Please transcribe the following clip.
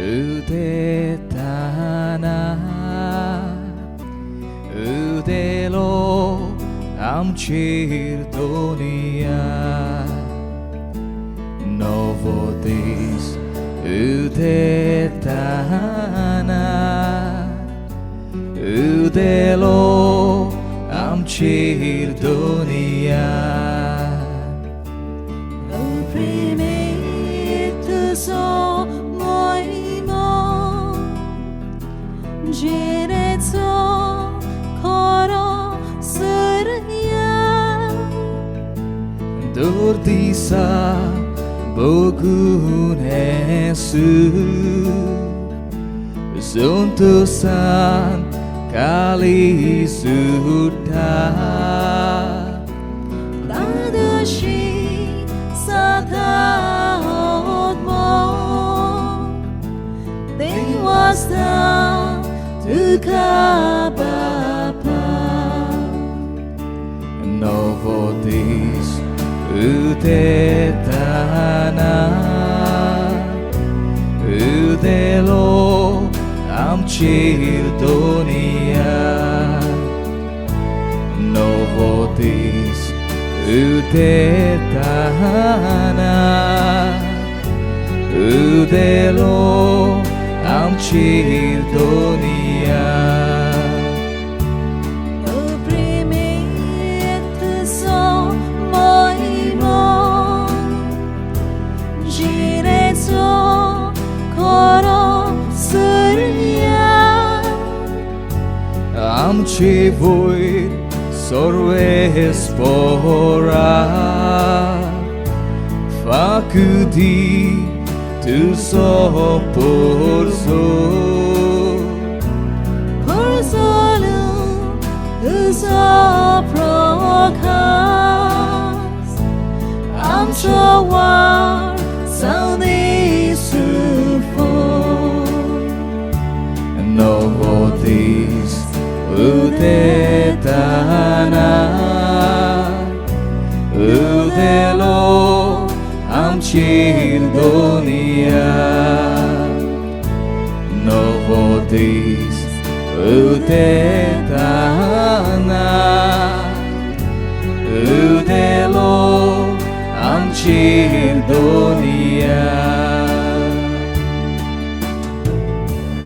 의대다나 의대로 암칠 돈이야 노보디스 의대다나 의대로 암칠 돈이야 지레서 걸어 쓰르야 dortisa bogunesu suntusan kali sudah 나듯이 사다옷 땡왔다 두카바파 노보디스 의대다나 의대로 암칠 돈이야 노보디스 의대다나 의대로 암칠 돈이야 oprimido moimo direito 걸어 쓰리야 암치 voi sorvespora facudi tu so por so por solo usa procas am so war sounding sufo novotis udetana udelo amchil donia novotis udetana udelo amchil donia